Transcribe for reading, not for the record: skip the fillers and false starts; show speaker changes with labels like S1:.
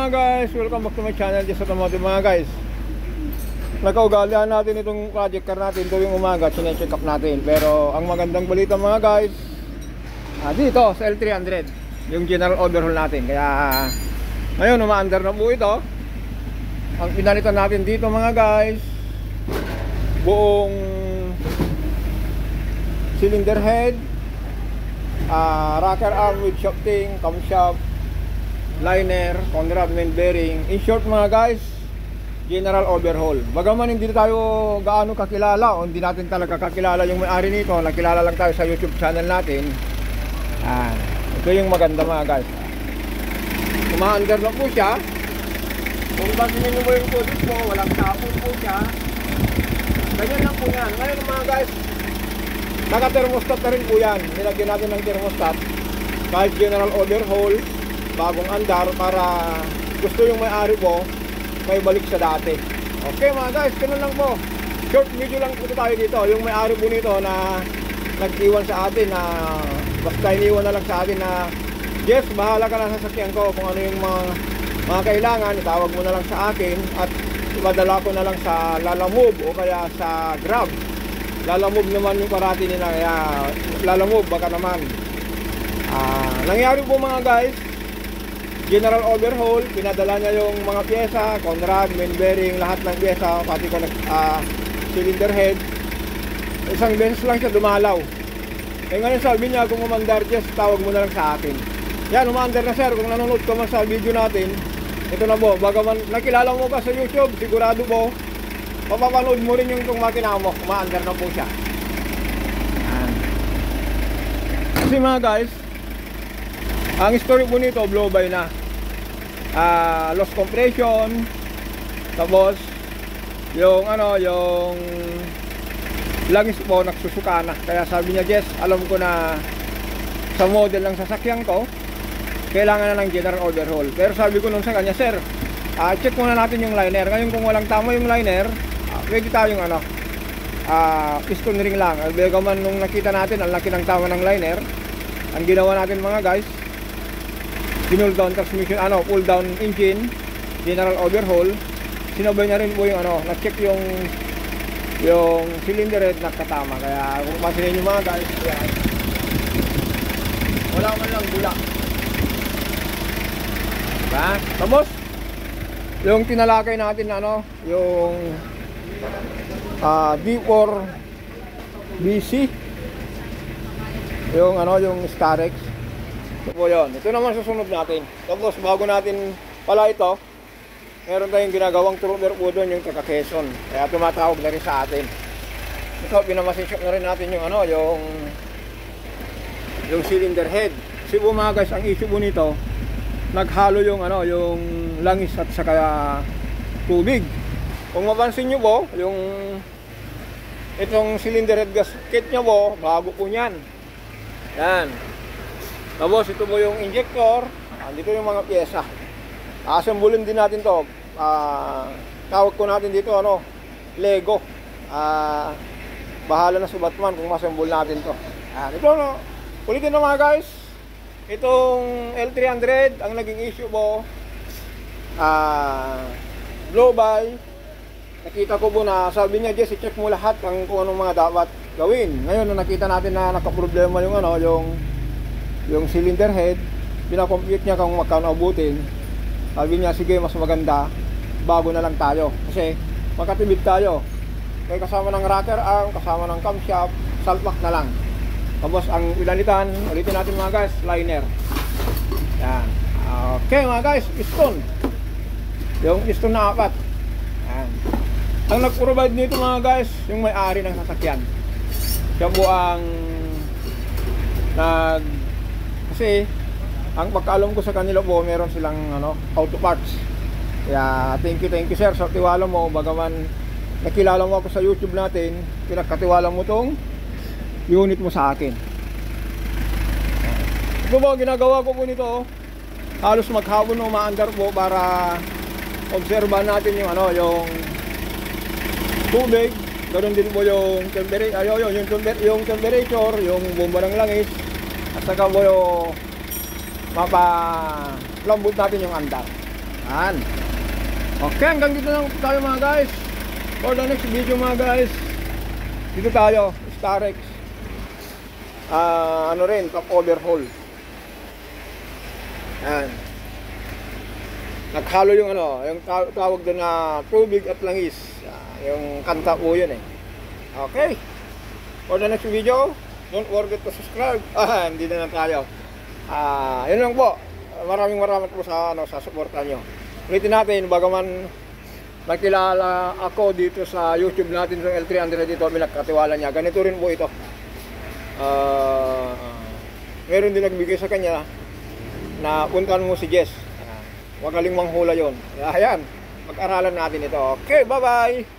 S1: mga guys, welcome back to my channel, Jess Automotive mga guys. Nakaugalian natin itong project car natin tuwing umaga, sinecheck up natin. Pero ang magandang balita mga guys, dito sa L300 yung general overhaul natin. Kaya ngayon umaandar na po ito. Ang pinalitan natin dito mga guys, buong cylinder head, rocker arm with shafting, camshaft, liner, Conrad main bearing. In short mga guys, general overhaul. Bagaman hindi tayo gaano kakilala o hindi natin talaga kakilala yung may-ari nito, nakilala lang tayo sa YouTube channel natin. Ito yung maganda mga guys. Umaandar na po siya. Kung pansinin nyo mo yung product mo, walang tapon po siya. Ganyan lang po yan. Ngayon mga guys, naka-thermostat na rin po yan. Nilagyan natin ng thermostat. Kahit general overhaul, bagong andar, para gusto yung may-ari po may balik sa dati. Okay mga guys, ganun lang po. Short video lang po tayo dito. Yung may-ari po nito na nag-iwan sa atin, na basta iniwan na lang sa atin na yes, bahala ka na sa sasakyan ko kung ano yung mga kailangan, itawag mo na lang sa akin at ipadala ko na lang sa Lalamove o kaya sa Grab. Lalamove naman yung parati nila, kaya Lalamove baka naman. Nangyari po mga guys, general overhaul, pinadala niya yung mga pyesa, Conrad, main bearing, lahat ng pyesa, pati ko cylinder head. Isang beses lang siya dumalaw. Ngayon sabi niya, kung umandar, just tawag mo na lang sa akin. Yan, umandar na sir. Kung nanonood ka man sa video natin, ito na po, bagaman nakilala mo ka sa YouTube, sigurado po mapapanood mo rin yung itong makina mo, umandar na po siya. Kasi mga guys, ang story po nito, blow by na. Loss compression, tapos yung yung langis po nagsusuka na. Kaya sabi niya, Jess, alam ko na sa model ng sasakyan ko kailangan na ng general overhaul. Pero sabi ko nung sa kanya, sir, check muna natin yung liner. Ngayon kung walang tama yung liner, pwede tayong piston ring lang. Bagaman nung nakita natin ang laki ng tama ng liner, ang ginawa natin mga guys, pull down transmission, pull down engine, general overhaul. Sinabay na rin po yung na-check yung cylinder head nakatama. Kaya kung pasinin nyo mga guys, yan, wala man lang bulak. Diba? Tapos yung tinalakay natin yung D4 BC, yung Starex. Ito po yun. Ito naman susunod natin. Tapos bago natin pala ito, meron tayong ginagawang trooper po doon, yung taga Quezon. Kaya tumatawag na rin sa atin. Ito, pinamasinshop na rin natin yung cylinder head. Kasi po mga guys, ang issue po nito, naghalo yung yung langis at saka tubig. Kung mapansin nyo po, itong cylinder head gasket nyo po, bago po yan. Yan. Tapos ito po yung injector, dito yung mga pyesa. Assemblin din natin to. Tawag ko natin dito Lego. Bahala na si Batman kung massemble natin to. Ito ulitin na mga guys. Itong L300, ang naging issue po, blow by. Nakita ko po na sabi niya, Jess, i-check mo lahat kung anong mga dapat gawin. Ngayon nung nakita natin na nakaproblema yung cylinder head, pinakompute niya kung magkano abutin. Sabi niya, sige, mas maganda bago na lang tayo kasi makatibid tayo. Kaya kasama ng rocker arm, kasama ng camshaft, salpak na lang. Tapos ang ilalitan, ulitin natin mga guys, liner. Yan. Okay mga guys, piston. Yung piston na 4. Yan. Ang nag-provide nito mga guys, yung may-ari ng sasakyan. Siya po ang kasi ang pagkaalam ko sa kanila po, meron silang auto parts. Kaya thank you sir sa tiwala mo. Bagaman nakilala mo ako sa YouTube natin, pinagkatiwala mo tong unit mo sa akin. Ito po, ginagawa ko po nito, halos maghapon umaandar po para obserbahan natin yung tubig. Ganoon din po yung temperature, yung bomba ng langis, at saka po yung mapalambot natin yung andar. Yan. Okay, hanggang dito lang tayo mga guys. For the next video mga guys, dito tayo, Starex. Ano rin, top overhaul. Yan. Naghalo yung ano, yung tawag doon na tubig at langis. Yung kanta po yun eh. Okay. For the next video, don't forget to subscribe. Hindi na lang tayo. Yun lang po. Maraming po sa sa suporta nyo. Ulitin natin, bagaman nakilala ako dito sa YouTube natin sa L300 dito, pinagkatiwala niya. Ganito rin po ito. Meron din nagbigay sa kanya na puntahan mo si Jess. Magaling manghula yon. Ayan, pag-aralan natin ito. Okay, bye-bye!